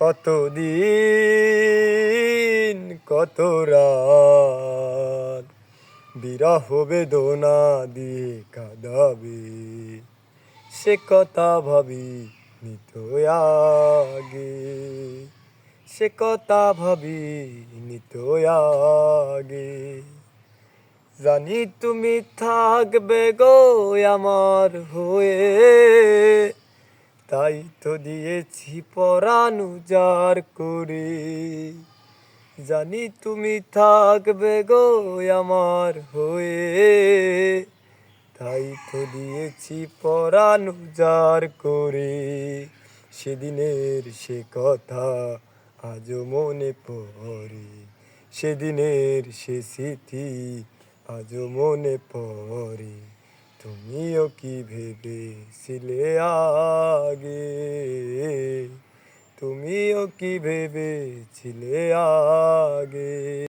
কতদিন কত রাত বিরহ বেদনা দিয়ে কাঁদাবে, সে কথা ভাবি নিত আগে, সে কথা ভাবি নিত আগে। জানি তুমি থাকবে গো আমার হয়ে, তাই তো দিয়েছি পরাণ উজাড় করে। জানি তুমি থাকবে গো আমার হয়ে, তাই তো দিয়েছি পরাণ উজাড় করে। সেদিনের সে কথা আজও মনে পড়ে, সেদিনের সে স্মৃতি আজও মনে পড়ে। তুমিও কি ভেবেছিলে আগে, তুমিও কি ভেবেছিলে আগে।